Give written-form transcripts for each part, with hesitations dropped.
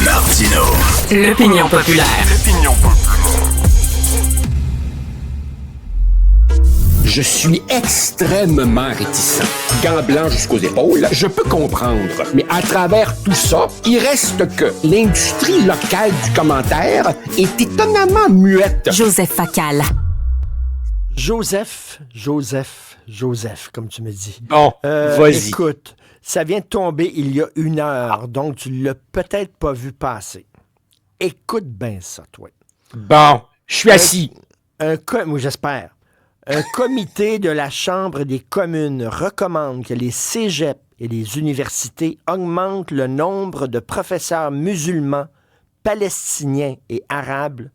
Martino. L'opinion populaire. Je suis extrêmement réticent. Gants blancs jusqu'aux épaules, je peux comprendre. Mais à travers tout ça, il reste que l'industrie locale du commentaire est étonnamment muette. Joseph Facal. Joseph, comme tu me dis. Bon, vas-y. Écoute, ça vient de tomber il y a 1 heure, donc tu l'as peut-être pas vu passer. Écoute bien ça, toi. Bon, je suis assis. Moi, j'espère. Un comité de la Chambre des communes recommande que les cégeps et les universités augmentent le nombre de professeurs musulmans, palestiniens et arabes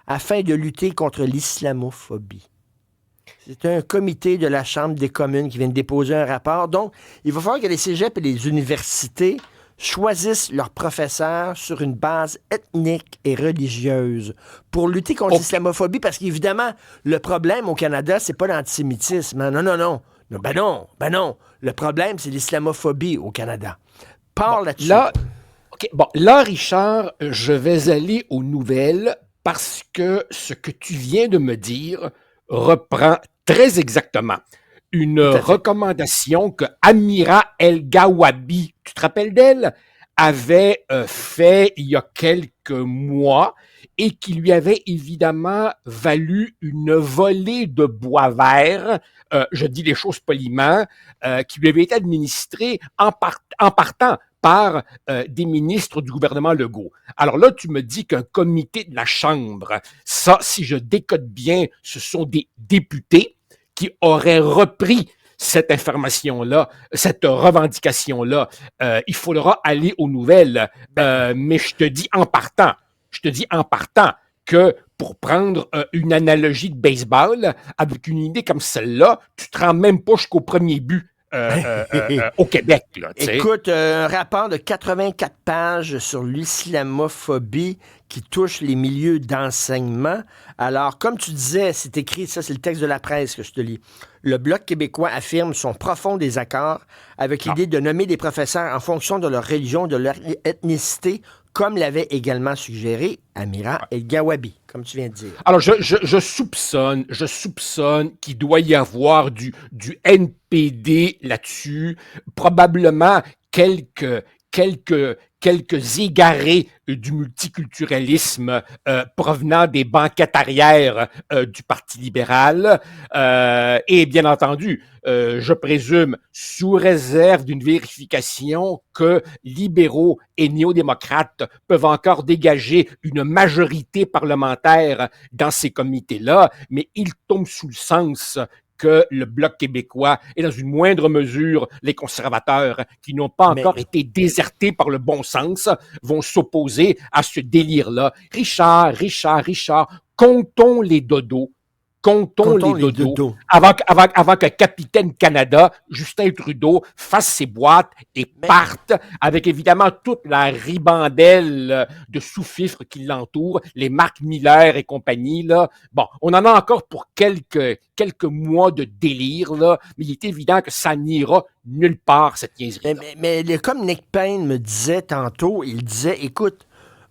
afin de lutter contre l'islamophobie. C'est un comité de la Chambre des communes qui vient de déposer un rapport. Donc, il va falloir que les cégeps et les universités choisissent leurs professeurs sur une base ethnique et religieuse pour lutter contre l'islamophobie, parce qu'évidemment, le problème au Canada, c'est pas l'antisémitisme. Hein? Non. Ben non. Le problème, c'est l'islamophobie au Canada. Parle là-dessus. Là, Richard, je vais aller aux nouvelles parce que ce que tu viens de me dire reprend très exactement une recommandation que Amira El-Gawabi, tu te rappelles d'elle, avait fait il y a quelques mois et qui lui avait évidemment valu une volée de bois vert, je dis les choses poliment, qui lui avait été administrée en partant par des ministres du gouvernement Legault. Alors là, tu me dis qu'un comité de la Chambre, ça, si je décode bien, ce sont des députés qui auraient repris cette information-là, cette revendication-là. Il faudra aller aux nouvelles, mais je te dis en partant que pour prendre une analogie de baseball, avec une idée comme celle-là, tu te rends même pas jusqu'au premier but. Au Québec. Là, écoute, un rapport de 84 pages sur l'islamophobie qui touche les milieux d'enseignement. Alors, comme tu disais, c'est écrit, ça c'est le texte de la presse que je te lis. Le Bloc québécois affirme son profond désaccord avec l'idée de nommer des professeurs en fonction de leur religion, de leur ethnicité, comme l'avait également suggéré Amira El-Gawabi, comme tu viens de dire. Alors, je soupçonne qu'il doit y avoir du NPD là-dessus, probablement quelques égarés du multiculturalisme provenant des banquettes arrière du Parti libéral. Et bien entendu, je présume, sous réserve d'une vérification, que libéraux et néo-démocrates peuvent encore dégager une majorité parlementaire dans ces comités-là, mais ils tombent sous le sens que le Bloc québécois et dans une moindre mesure les conservateurs qui n'ont pas encore été désertés par le bon sens vont s'opposer à ce délire-là. Richard, comptons les dodos. Comptons les dodos. Avant que Capitaine Canada, Justin Trudeau, fasse ses boîtes et parte avec évidemment toute la ribandelle de sous-fifres qui l'entourent, les Marc Miller et compagnie, là. Bon, on en a encore pour quelques mois de délire, là, mais il est évident que ça n'ira nulle part, cette niaiserie. Mais comme Nick Payne me disait tantôt, il disait, écoute,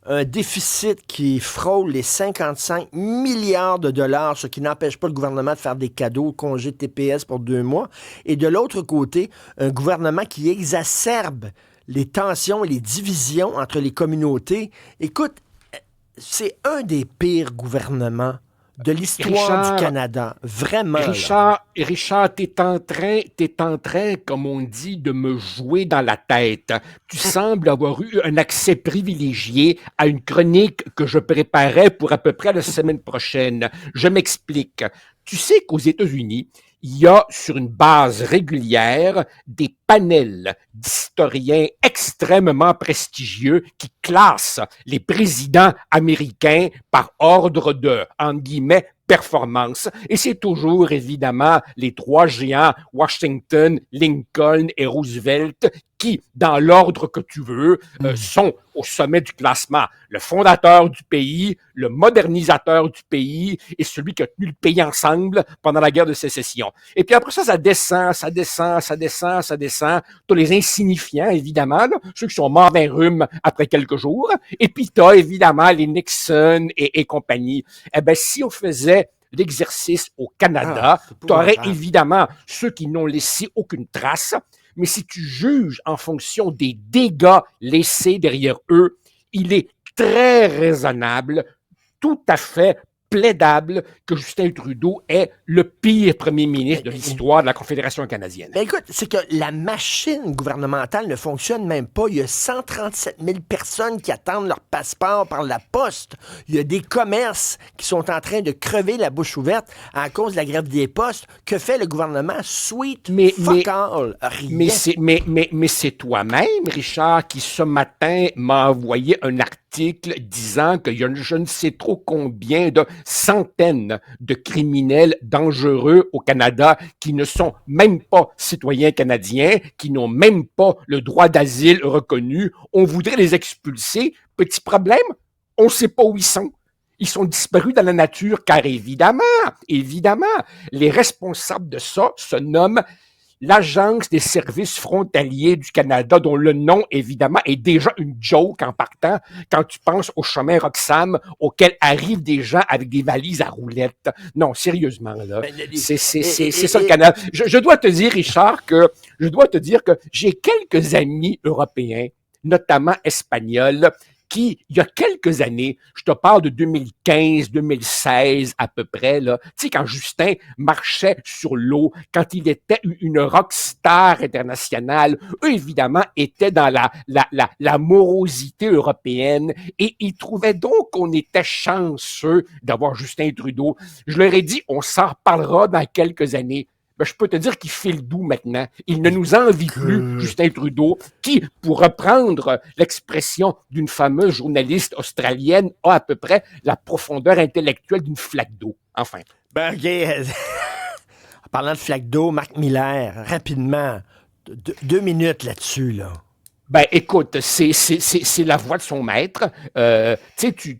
un déficit qui frôle les 55 milliards de dollars, ce qui n'empêche pas le gouvernement de faire des cadeaux, congés de TPS pour 2 mois. Et de l'autre côté, un gouvernement qui exacerbe les tensions et les divisions entre les communautés. Écoute, c'est un des pires gouvernements de l'histoire du Canada. Vraiment. Richard, t'es en train, comme on dit, de me jouer dans la tête. Tu sembles avoir eu un accès privilégié à une chronique que je préparais pour à peu près la semaine prochaine. Je m'explique. Tu sais qu'aux États-Unis, il y a sur une base régulière des panels d'historiens extrêmement prestigieux qui classent les présidents américains par ordre de, entre guillemets, performance. Et c'est toujours, évidemment, les 3 géants, Washington, Lincoln et Roosevelt, qui, dans l'ordre que tu veux, sont au sommet du classement. Le fondateur du pays, le modernisateur du pays et celui qui a tenu le pays ensemble pendant la guerre de sécession. Et puis après ça, ça descend. T'as les insignifiants, évidemment, là, ceux qui sont morts d'un rhume après quelques jours. Et puis t'as, évidemment, les Nixon et compagnie. Eh bien, si on faisait l'exercice au Canada, tu aurais évidemment ceux qui n'ont laissé aucune trace, mais si tu juges en fonction des dégâts laissés derrière eux, il est très raisonnable, tout à fait plaidable que Justin Trudeau est le pire premier ministre de l'histoire de la Confédération canadienne. Ben écoute, c'est que la machine gouvernementale ne fonctionne même pas. Il y a 137 000 personnes qui attendent leur passeport par la poste. Il y a des commerces qui sont en train de crever la bouche ouverte à cause de la grève des postes. Que fait le gouvernement? Sweet fuck all. Rien. Mais c'est toi-même, Richard, qui ce matin m'a envoyé un article disant qu'il y a je ne sais trop combien de centaines de criminels dangereux au Canada qui ne sont même pas citoyens canadiens, qui n'ont même pas le droit d'asile reconnu. On voudrait les expulser. Petit problème, on ne sait pas où ils sont. Ils sont disparus dans la nature car évidemment, les responsables de ça se nomment l'Agence des services frontaliers du Canada, dont le nom, évidemment, est déjà une joke en partant quand tu penses au chemin Roxham auquel arrivent des gens avec des valises à roulettes. Non, sérieusement, là, c'est ça le Canada. Je dois te dire, Richard, que j'ai quelques amis européens, notamment espagnols, qui, il y a quelques années, je te parle de 2015, 2016 à peu près, là, tu sais, quand Justin marchait sur l'eau, quand il était une rockstar internationale, eux, évidemment, étaient dans la morosité européenne et ils trouvaient donc qu'on était chanceux d'avoir Justin Trudeau. Je leur ai dit, on s'en reparlera dans quelques années. Ben, je peux te dire qu'il file doux maintenant. Il ne nous envie plus, Justin Trudeau, qui, pour reprendre l'expression d'une fameuse journaliste australienne, a à peu près la profondeur intellectuelle d'une flaque d'eau. Enfin. Ben, OK. En parlant de flaque d'eau, Marc Miller, rapidement, 2 minutes là-dessus, là. Ben, écoute, c'est la voix de son maître. Tu sais,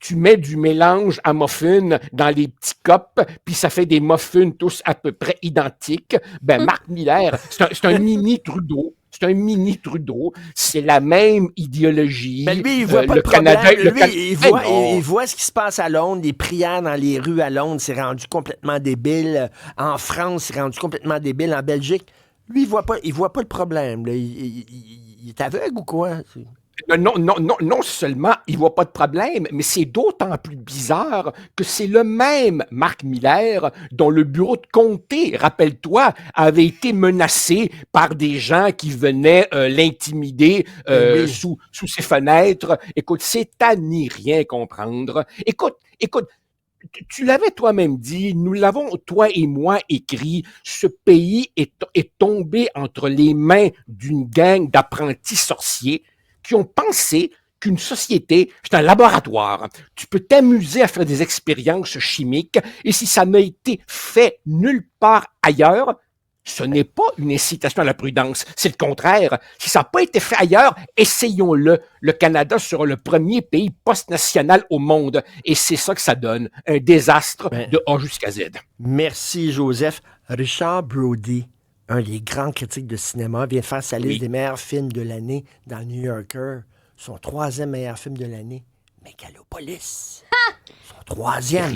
tu mets du mélange à muffins dans les petits cups, puis ça fait des muffins tous à peu près identiques. Ben, Marc Miller, c'est un mini Trudeau. C'est un mini Trudeau. C'est la même idéologie. Mais lui, il voit pas le problème. Il voit ce qui se passe à Londres. Les prières dans les rues à Londres, c'est rendu complètement débile. En France, c'est rendu complètement débile. En Belgique, lui, il voit pas le problème. Là. Il est aveugle ou quoi? Non seulement il voit pas de problème, mais c'est d'autant plus bizarre que c'est le même Marc Miller dont le bureau de comté, rappelle-toi, avait été menacé par des gens qui venaient l'intimider sous ses fenêtres. Écoute, c'est à n'y rien comprendre. Écoute, tu l'avais toi-même dit, nous l'avons, toi et moi, écrit, ce pays est tombé entre les mains d'une gang d'apprentis sorciers qui ont pensé qu'une société, c'est un laboratoire. Tu peux t'amuser à faire des expériences chimiques et si ça n'a été fait nulle part ailleurs, ce n'est pas une incitation à la prudence, c'est le contraire. Si ça n'a pas été fait ailleurs, essayons-le. Le Canada sera le premier pays post-national au monde. Et c'est ça que ça donne, un désastre de A jusqu'à Z. Merci, Joseph. Richard Brody, un des grands critiques de cinéma, vient de faire sa liste des meilleurs films de l'année dans le New Yorker. Son 3e meilleur film de l'année, Megalopolis. Son 3e.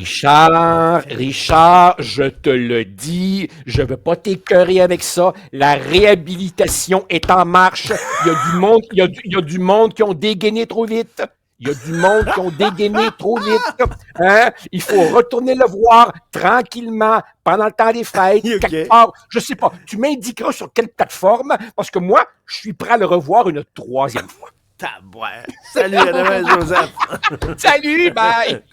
Richard, je te le dis, je veux pas t'écœurer avec ça. La réhabilitation est en marche. Il y a du monde qui ont dégainé trop vite. Il y a du monde qui ont dégainé trop vite. Hein? Il faut retourner le voir tranquillement pendant le temps des fêtes. Okay. Quelque part, je sais pas. Tu m'indiqueras sur quelle plateforme parce que moi, je suis prêt à le revoir une 3e fois. Salut, à demain, Joseph. Salut, bye.